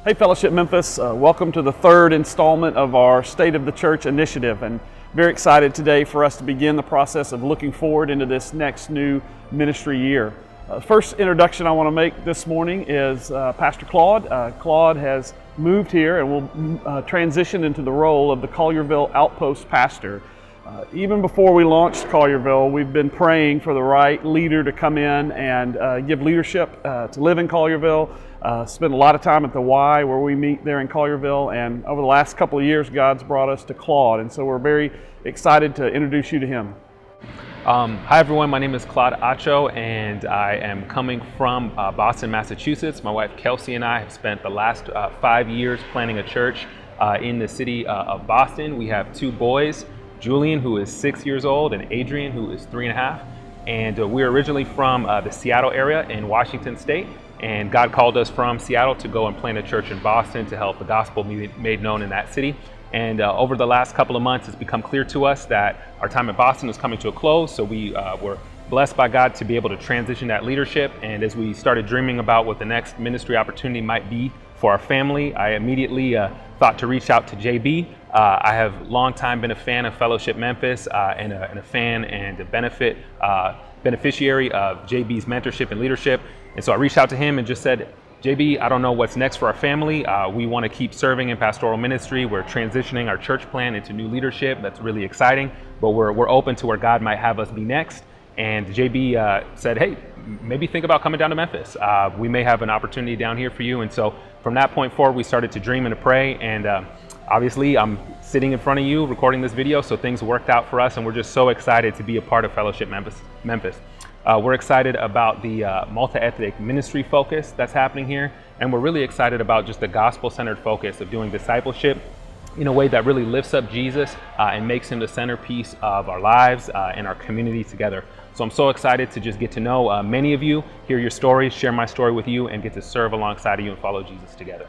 Hey Fellowship Memphis, welcome to the third installment of our State of the Church initiative, and very excited today for us to begin the process of looking forward into this next new ministry year. First introduction I want to make this morning is Pastor Claude. Claude has moved here and will transition into the role of the Collierville Outpost Pastor. Even before we launched Collierville, we've been praying for the right leader to come in and give leadership to live in Collierville. Spent a lot of time at the Y where we meet there in Collierville, and over the last couple of years God's brought us to Claude, and so we're very excited to introduce you to him. Hi everyone, my name is Claude Acho and I am coming from Boston, Massachusetts. My wife Kelsey and I have spent the last 5 years planning a church in the city of Boston. We have two boys, Julian, who is 6 years old, and Adrian, who is 3.5. And we're originally from the Seattle area in Washington State. And God called us from Seattle to go and plant a church in Boston to help the gospel be made known in that city. And over the last couple of months, it's become clear to us that our time in Boston is coming to a close. So we were blessed by God to be able to transition that leadership. And as we started dreaming about what the next ministry opportunity might be for our family, I immediately thought to reach out to JB. I have long time been a fan of Fellowship Memphis and a fan and a beneficiary of JB's mentorship and leadership. And so I reached out to him and just said, JB, I don't know what's next for our family. We want to keep serving in pastoral ministry. We're transitioning our church plan into new leadership. That's really exciting, but we're open to where God might have us be next. And JB said, hey, maybe think about coming down to Memphis. We may have an opportunity down here for you. And so from that point forward, we started to dream and to pray. And obviously, I'm sitting in front of you recording this video, so things worked out for us, and we're just so excited to be a part of Fellowship Memphis. We're excited about the multi-ethnic ministry focus that's happening here, and we're really excited about just the gospel-centered focus of doing discipleship in a way that really lifts up Jesus and makes him the centerpiece of our lives and our community together. So I'm so excited to just get to know many of you, hear your stories, share my story with you, and get to serve alongside of you and follow Jesus together.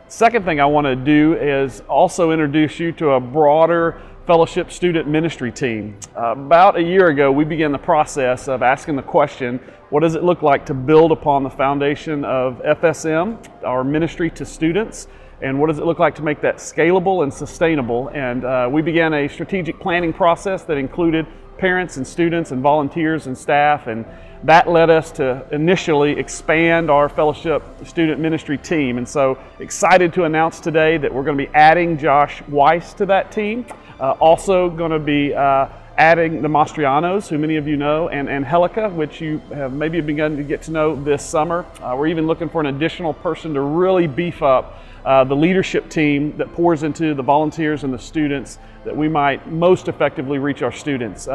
Second thing I want to do is also introduce you to a broader Fellowship student ministry team. About a year ago, we began the process of asking the question, what does it look like to build upon the foundation of FSM, our ministry to students, and what does it look like to make that scalable and sustainable? And we began a strategic planning process that included parents and students and volunteers and staff, and that led us to initially expand our Fellowship student ministry team. And so excited to announce today that we're going to be adding Josh Weiss to that team. Also going to be adding the Mastrianos, who many of you know, and Helica, which you have maybe begun to get to know this summer. We're even looking for an additional person to really beef up the leadership team that pours into the volunteers and the students, that we might most effectively reach our students.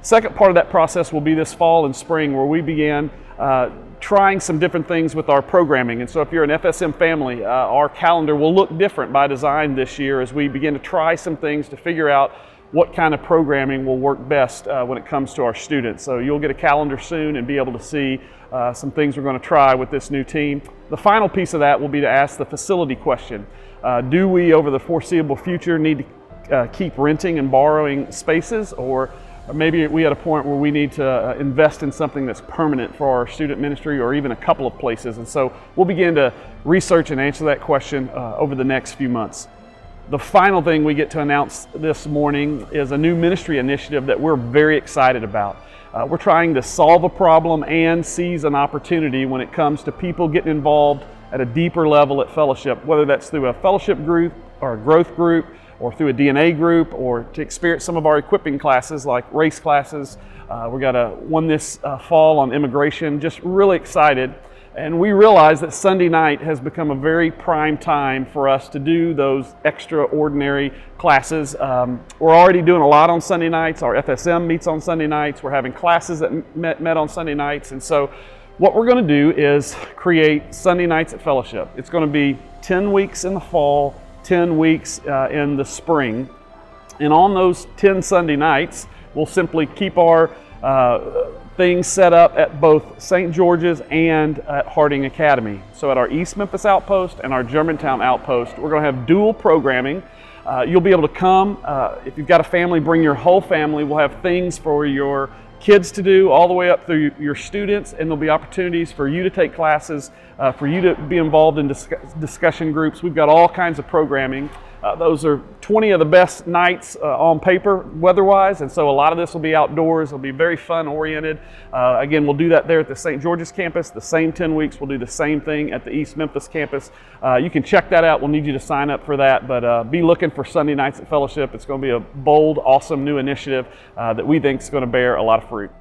Second part of that process will be this fall and spring, where we began trying some different things with our programming. And so if you're an FSM family, our calendar will look different by design this year as we begin to try some things to figure out what kind of programming will work best when it comes to our students. So you'll get a calendar soon and be able to see some things we're going to try with this new team. The final piece of that will be to ask the facility question. Do we, over the foreseeable future, need to keep renting and borrowing spaces, or maybe we at a point where we need to invest in something that's permanent for our student ministry, or even a couple of places? And so we'll begin to research and answer that question over the next few months. The final thing we get to announce this morning is a new ministry initiative that we're very excited about. We're trying to solve a problem and seize an opportunity when it comes to people getting involved at a deeper level at Fellowship, whether that's through a fellowship group or a growth group, or through a DNA group, or to experience some of our equipping classes like race classes. We got one this fall on immigration. Just really excited. And we realize that Sunday night has become a very prime time for us to do those extraordinary classes. We're already doing a lot on Sunday nights. Our FSM meets on Sunday nights. We're having classes that met on Sunday nights. And so what we're going to do is create Sunday nights at Fellowship. It's going to be 10 weeks in the fall, 10 weeks in the spring. And on those 10 Sunday nights, we'll simply keep our things set up at both St. George's and at Harding Academy. So at our East Memphis Outpost and our Germantown Outpost, we're going to have dual programming. You'll be able to come. If you've got a family, bring your whole family. We'll have things for your kids to do all the way up through your students, and there'll be opportunities for you to take classes, for you to be involved in discussion groups. We've got all kinds of programming. Those are 20 of the best nights on paper weather-wise, and so a lot of this will be outdoors. It'll be very fun-oriented. Again, we'll do that there at the St. George's campus. The same 10 weeks, we'll do the same thing at the East Memphis campus. You can check that out. We'll need you to sign up for that, but be looking for Sunday Nights at Fellowship. It's going to be a bold, awesome new initiative that we think is going to bear a lot of fruit.